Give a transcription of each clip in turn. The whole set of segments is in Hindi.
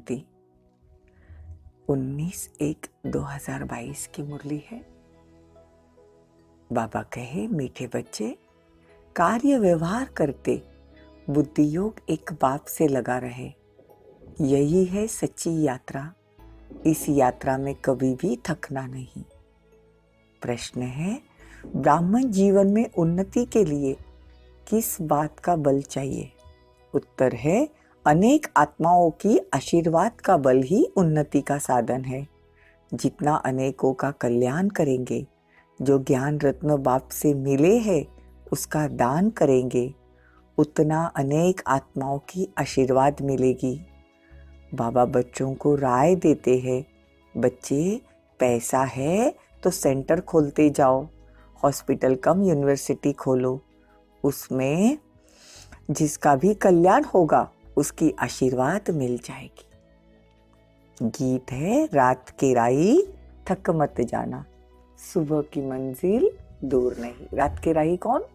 शांति। 19/1/2022 की मुरली है। बाबा कहे, मीठे बच्चे, कार्य व्यवहार करते बुद्धि योग एक बाप से लगा रहे। यही है सच्ची यात्रा। इस यात्रा में कभी भी थकना नहीं। प्रश्न है, ब्राह्मण जीवन में उन्नति के लिए किस बात का बल चाहिए? उत्तर है, अनेक आत्माओं की आशीर्वाद का बल ही उन्नति का साधन है। जितना अनेकों का कल्याण करेंगे, जो ज्ञान रत्न बाप से मिले हैं उसका दान करेंगे, उतना अनेक आत्माओं की आशीर्वाद मिलेगी। बाबा बच्चों को राय देते हैं, बच्चे, पैसा है तो सेंटर खोलते जाओ, हॉस्पिटल कम यूनिवर्सिटी खोलो, उसमें जिसका भी कल्याण होगा उसकी आशीर्वाद मिल जाएगी। गीत है, रात के राही थक मत जाना, सुबह की मंजिल दूर नहीं। रात के राही कौन?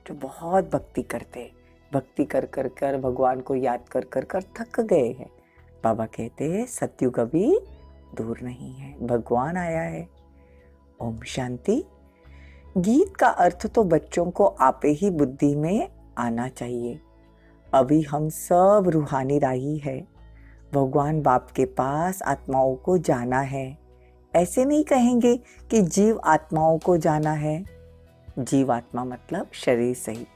जो बहुत भक्ति करते हैं, भक्ति कर कर कर भगवान को याद कर कर कर थक गए हैं। बाबा कहते हैं सतयुग अभी दूर नहीं है, भगवान आया है। ओम शांति। गीत का अर्थ तो बच्चों को आपे ही बुद्धि में आना चाहिए। अभी हम सब रूहानी राही है। भगवान बाप के पास आत्माओं को जाना है। ऐसे नहीं कहेंगे कि जीव आत्माओं को जाना है। जीव आत्मा मतलब शरीर सहित।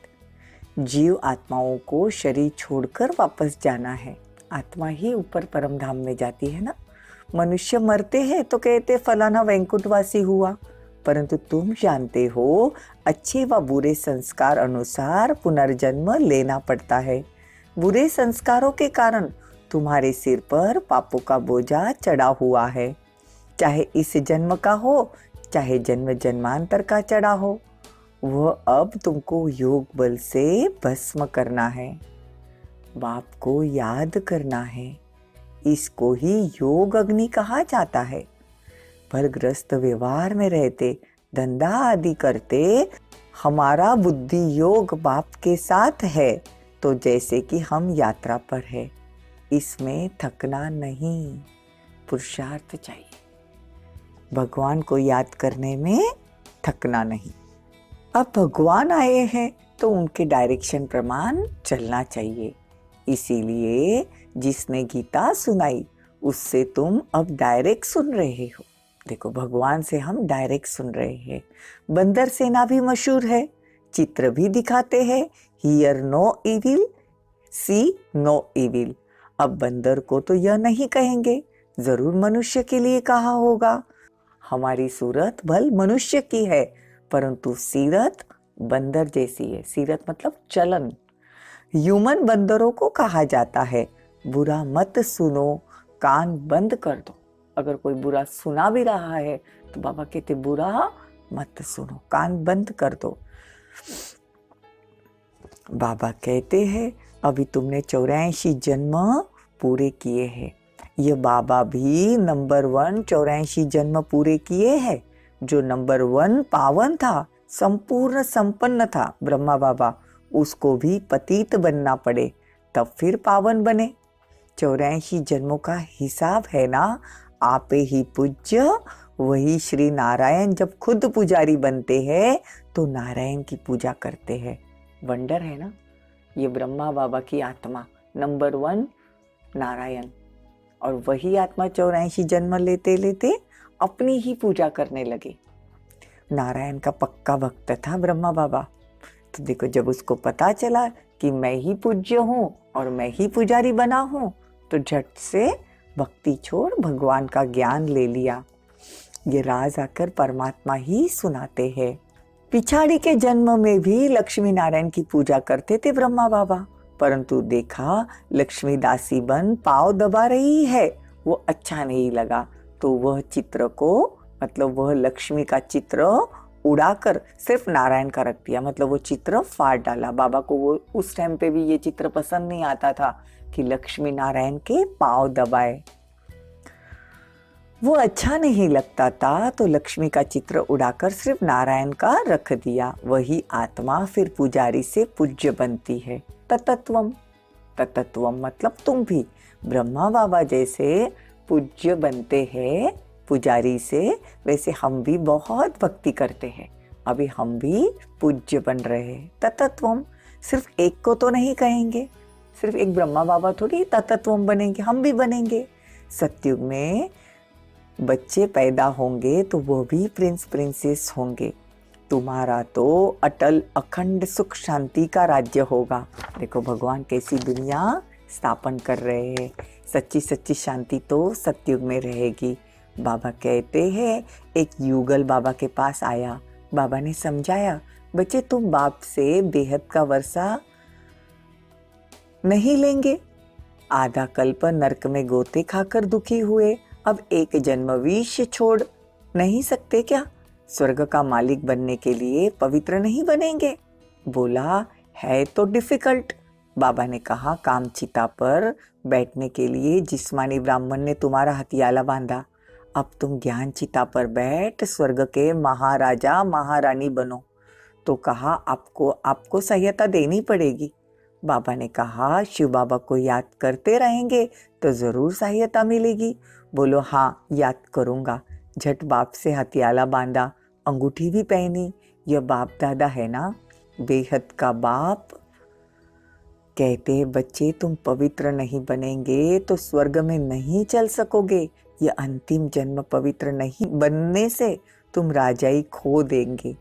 जीव आत्माओं को शरीर छोड़कर वापस जाना है। आत्मा ही ऊपर परम धाम में जाती है ना। मनुष्य मरते हैं तो कहते फलाना वैकुंठवासी हुआ, परंतु तुम जानते हो अच्छे व बुरे संस्कार अनुसार पुनर्जन्म लेना पड़ता है। बुरे संस्कारों के कारण तुम्हारे सिर पर पापों का बोझा चढ़ा हुआ है, चाहे इस जन्म का हो चाहे जन्म जन्मांतर का चढ़ा हो। वह अब तुमको योग बल से भस्म करना है। बाप को याद करना है। इसको ही योग अग्नि कहा जाता है। भरग्रस्त व्यवहार में रहते, धंधा आदि करते, हमारा बुद्धि योग बाप के साथ है तो जैसे कि हम यात्रा पर है। इसमें थकना नहीं, पुरुषार्थ चाहिए। भगवान को याद करने में थकना नहीं। अब भगवान आए हैं तो उनके डायरेक्शन प्रमाण चलना चाहिए। इसीलिए जिसने गीता सुनाई उससे तुम अब डायरेक्ट सुन रहे हो। देखो, भगवान से हम डायरेक्ट सुन रहे हैं। बंदर सेना भी मशहूर है, चित्र भी दिखाते हैं, hear no evil, see no evil. अब बंदर को तो यह नहीं कहेंगे, जरूर मनुष्य के लिए कहा होगा। हमारी सूरत भल मनुष्य की है, परंतु सीरत बंदर जैसी है। सीरत मतलब चलन। ह्यूमन बंदरों को कहा जाता है, बुरा मत सुनो, कान बंद कर दो। अगर कोई बुरा सुना भी रहा है तो बाबा कहते बुरा मत सुनो, कान बंद कर दो। बाबा कहते हैं अभी तुमने 84 जन्म पूरे किए हैं। ये बाबा भी नंबर 1 84 जन्म पूरे किए हैं। जो नंबर 1 पावन था, संपूर्ण संपन्न था, ब्रह्मा बाबा, उसको भी पतित बनना पड़े तब फिर पावन बने। 84 जन्मों का हिसाब है ना। आपे ही पूज्य वही श्री नारायण जब खुद पुजारी बनते हैं तो नारायण की पूजा करते हैं। वंडर है ना। ये ब्रह्मा बाबा की आत्मा नंबर 1 नारायण, और वही आत्मा 84 जन्म लेते लेते अपनी ही पूजा करने लगे। नारायण का पक्का भक्त था ब्रह्मा बाबा। तो देखो, जब उसको पता चला कि मैं ही पूज्य हूँ और मैं ही पुजारी बना हूँ तो झट से भक्ति छोड़ भगवान का ज्ञान ले लिया। ये राज आकर परमात्मा ही सुनाते हैं। पिछाड़ी के जन्म में भी लक्ष्मी नारायण की पूजा करते थे ब्रह्मा बाबा, परंतु देखा लक्ष्मी दासी बन पाँव दबा रही है, वो अच्छा नहीं लगा तो वह चित्र को, मतलब वह लक्ष्मी का चित्र उड़ाकर सिर्फ नारायण का रख दिया, मतलब वो चित्र फाड़ डाला। बाबा को वो उस टाइम पे भी ये चित्र पसंद नहीं आता था कि लक्ष्मी नारायण के पाँव दबाए, वो अच्छा नहीं लगता था, तो लक्ष्मी का चित्र उड़ाकर सिर्फ नारायण का रख दिया। वही आत्मा फिर पुजारी से पूज्य बनती है। ततत्वम, ततत्वम मतलब तुम भी ब्रह्मा बाबा जैसे पूज्य बनते हैं पुजारी से, वैसे हम भी बहुत भक्ति करते हैं। अभी हम भी पूज्य बन रहे हैं। ततत्वम, सिर्फ एक को तो नहीं कहेंगे, सिर्फ एक ब्रह्मा बाबा थोड़ी ततत्वम बनेंगे, हम भी बनेंगे। सतयुग में बच्चे पैदा होंगे तो वो भी प्रिंस प्रिंसेस होंगे। तुम्हारा तो अटल अखंड सुख शांति का राज्य होगा। देखो भगवान कैसी दुनिया स्थापन कर रहे हैं। सच्ची सच्ची शांति तो सतयुग में रहेगी। बाबा कहते हैं, एक युगल बाबा के पास आया। बाबा ने समझाया, बच्चे तुम बाप से बेहद का वर्षा नहीं लेंगे। आधा कल्प नरक में गोते खाकर दुखी हुए, अब एक जन्म विष छोड़ नहीं सकते क्या? स्वर्ग का मालिक बनने के लिए पवित्र नहीं बनेंगे? बोला, है तो डिफिकल्ट। बाबा ने कहा, कामचिता पर बैठने के लिए जिस्मानी ब्राह्मण ने तुम्हारा हथियाला बांधा, अब तुम ज्ञान चिता पर बैठ स्वर्ग के महाराजा महारानी बनो। तो कहा, आपको सहायता देनी पड़ेगी। बाबा ने कहा, शिव बाबा को याद करते रहेंगे तो जरूर सहायता मिलेगी। बोलो, हाँ याद करूँगा। झट बाप से हथियाला बांधा, अंगूठी भी पहनी। यह बाप दादा है ना, बेहद का बाप। कहते, बच्चे तुम पवित्र नहीं बनेंगे तो स्वर्ग में नहीं चल सकोगे। यह अंतिम जन्म पवित्र नहीं बनने से तुम राजाई खो देंगे।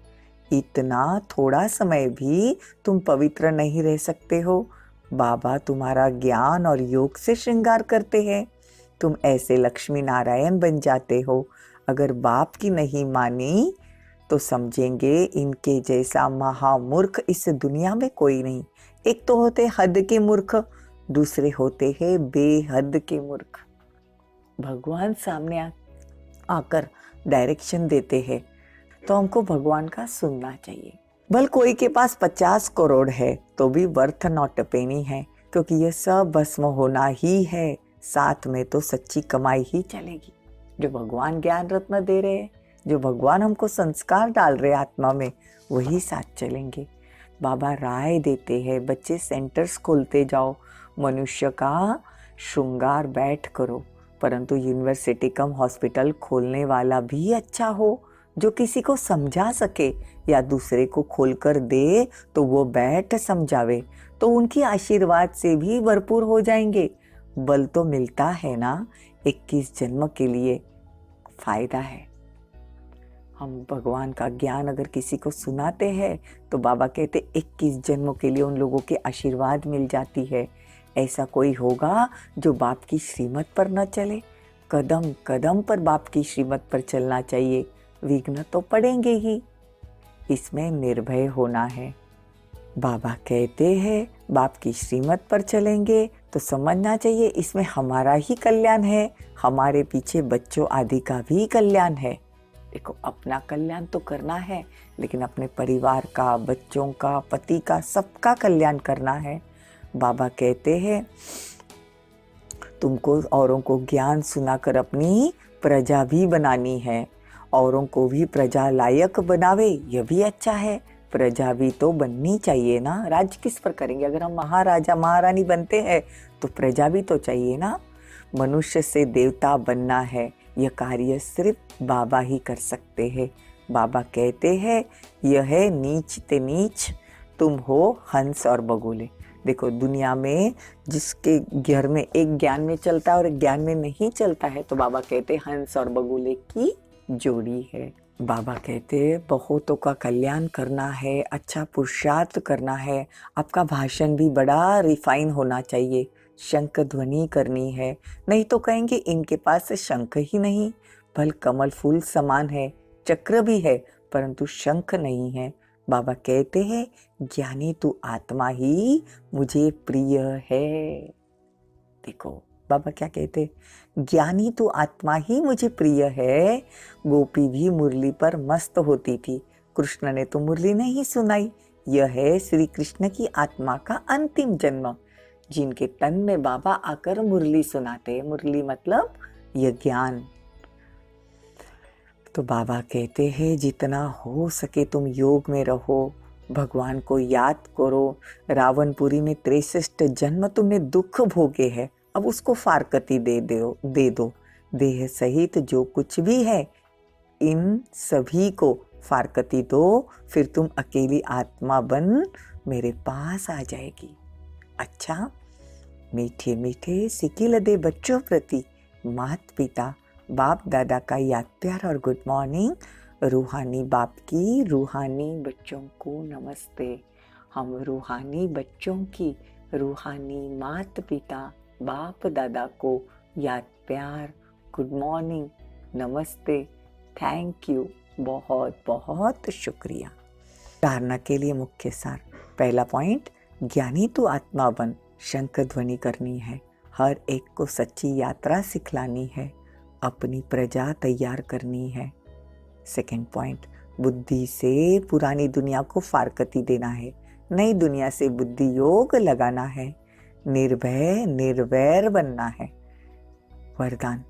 इतना थोड़ा समय भी तुम पवित्र नहीं रह सकते हो। बाबा तुम्हारा ज्ञान और योग से श्रृंगार करते हैं। तुम ऐसे लक्ष्मी नारायण बन जाते हो। अगर बाप की नहीं मानी तो समझेंगे इनके जैसा महामूर्ख इस दुनिया में कोई नहीं। एक तो होते हद के मूर्ख, दूसरे होते हैं बेहद के मूर्ख। भगवान सामने आकर डायरेक्शन देते हैं तो हमको भगवान का सुनना चाहिए। भल कोई के पास 50 करोड़ है तो भी वर्थ नॉट पेनी है, क्योंकि यह सब भस्म होना ही है। साथ में तो सच्ची कमाई ही चलेगी। जो भगवान ज्ञान रत्न दे रहे हैं, जो भगवान हमको संस्कार डाल रहे आत्मा में, वही साथ चलेंगे। बाबा राय देते हैं, बच्चे सेंटर्स खोलते जाओ, मनुष्य का श्रृंगार बैठ करो, परंतु यूनिवर्सिटी कम हॉस्पिटल खोलने वाला भी अच्छा हो, जो किसी को समझा सके या दूसरे को खोलकर दे तो वो बैठ समझावे, तो उनकी आशीर्वाद से भी भरपूर हो जाएंगे। बल तो मिलता है ना, 21 जन्म के लिए फायदा है। हम भगवान का ज्ञान अगर किसी को सुनाते हैं तो बाबा कहते 21 जन्मों के लिए उन लोगों के आशीर्वाद मिल जाती है। ऐसा कोई होगा जो बाप की श्रीमत पर न चले? कदम कदम पर बाप की श्रीमत पर चलना चाहिए। विघ्न तो पड़ेंगे ही, इसमें निर्भय होना है। बाबा कहते हैं बाप की श्रीमत पर चलेंगे तो समझना चाहिए इसमें हमारा ही कल्याण है, हमारे पीछे बच्चों आदि का भी कल्याण है। देखो, अपना कल्याण तो करना है, लेकिन अपने परिवार का, बच्चों का, पति का, सबका कल्याण करना है। बाबा कहते हैं तुमको औरों को ज्ञान सुनाकर अपनी प्रजा भी बनानी है। औरों को भी प्रजा लायक बनावे, यह भी अच्छा है। प्रजा भी तो बननी चाहिए ना, राज किस पर करेंगे? अगर हम महाराजा महारानी बनते हैं तो प्रजा भी तो चाहिए ना। मनुष्य से देवता बनना है, यह कार्य सिर्फ बाबा ही कर सकते हैं। बाबा कहते हैं यह है नीच ते नीच, तुम हो हंस और बगुले। देखो, दुनिया में जिसके घर में एक ज्ञान में चलता है और एक ज्ञान में नहीं चलता है, तो बाबा कहते हंस और बगुले की जोड़ी है। बाबा कहते बहुतों का कल्याण करना है, अच्छा पुरुषार्थ करना है। आपका भाषण भी बड़ा रिफाइन होना चाहिए, शंख ध्वनि करनी है, नहीं तो कहेंगे इनके पास शंख ही नहीं। भल कमल फूल समान है, चक्र भी है, परंतु शंख नहीं है। बाबा कहते हैं ज्ञानी तू आत्मा ही मुझे प्रिय है। देखो बाबा क्या कहते, ज्ञानी तू आत्मा ही मुझे प्रिय है। गोपी भी मुरली पर मस्त होती थी, कृष्ण ने तो मुरली नहीं सुनाई। यह है श्री कृष्ण की आत्मा का अंतिम जन्म, जिनके तन में बाबा आकर मुरली सुनाते। मुरली मतलब यह ज्ञान। तो बाबा कहते हैं जितना हो सके तुम योग में रहो, भगवान को याद करो। रावणपुरी में 63 जन्म तुमने दुख भोगे हैं, अब उसको फारकती दे दो। देह सहित जो कुछ भी है इन सभी को फारकती दो, फिर तुम अकेली आत्मा बन मेरे पास आ जाएगी। अच्छा, मीठे मीठे सिकिलदे बच्चों प्रति माता पिता बाप दादा का याद प्यार और गुड मॉर्निंग। रूहानी बाप की रूहानी बच्चों को नमस्ते। हम रूहानी बच्चों की रूहानी माता पिता बाप दादा को याद प्यार, गुड मॉर्निंग, नमस्ते, थैंक यू, बहुत बहुत शुक्रिया। धारणा के लिए मुख्य सार। पहला पॉइंट, ज्ञानी तू आत्मा बन, शंख ध्वनि करनी है। हर एक को सच्ची यात्रा सिखलानी है, अपनी प्रजा तैयार करनी है। सेकंड पॉइंट, बुद्धि से पुरानी दुनिया को फारकती देना है, नई दुनिया से बुद्धि योग लगाना है, निर्भय निर्वैर बनना है। वरदान,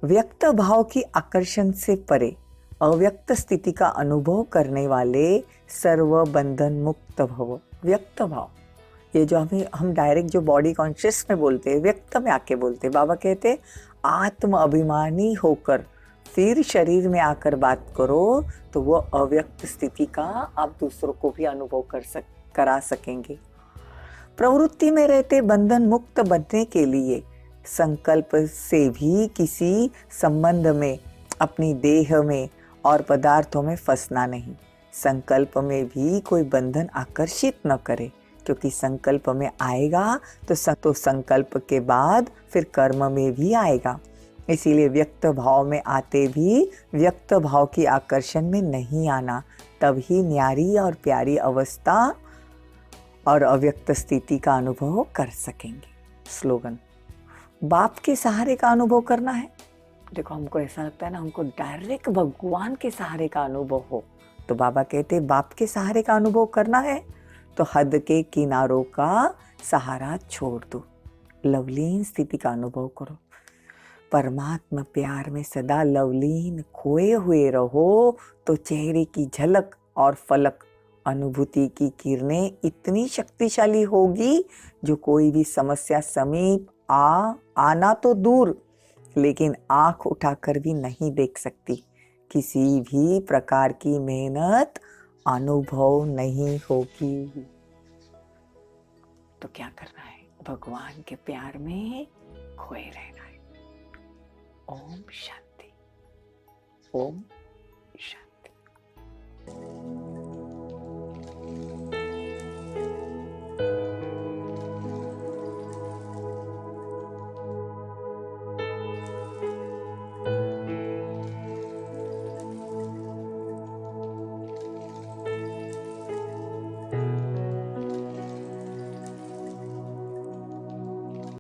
व्यक्त भाव की आकर्षण से परे अव्यक्त स्थिति का अनुभव करने वाले सर्व बंधन मुक्त भव। व्यक्त भाव, ये जो हम डायरेक्ट जो बॉडी कॉन्शियस में बोलते हैं, व्यक्त में आके बोलते हैं। बाबा कहते आत्म अभिमानी होकर फिर शरीर में आकर बात करो तो वो अव्यक्त स्थिति का आप दूसरों को भी अनुभव करा सकेंगे। प्रवृत्ति में रहते बंधन मुक्त बनने के लिए संकल्प से भी किसी संबंध में, अपनी देह में और पदार्थों में फंसना नहीं। संकल्प में भी कोई बंधन आकर्षित न करे, क्योंकि संकल्प में आएगा तो संकल्प के बाद फिर कर्म में भी आएगा। इसीलिए व्यक्त भाव में आते भी व्यक्त भाव की आकर्षण में नहीं आना, तभी न्यारी और प्यारी अवस्था और अव्यक्त स्थिति का अनुभव कर सकेंगे। स्लोगन, बाप के सहारे का अनुभव करना है। देखो, हमको ऐसा लगता है ना, हमको डायरेक्ट भगवान के सहारे का अनुभव हो, तो बाबा कहते बाप के सहारे का अनुभव करना है तो हद के किनारों का सहारा छोड़ दो, लवलीन स्थिति का अनुभव करो। परमात्मा प्यार में सदा लवलीन खोए हुए रहो तो चेहरे की झलक और फलक अनुभूति की किरणें इतनी शक्तिशाली होगी जो कोई भी समस्या समीप आना तो दूर, लेकिन आंख उठाकर भी नहीं देख सकती। किसी भी प्रकार की मेहनत अनुभव नहीं होगी। तो क्या करना है? भगवान के प्यार में खोए रहना है। ओम शांति। ओम शांति।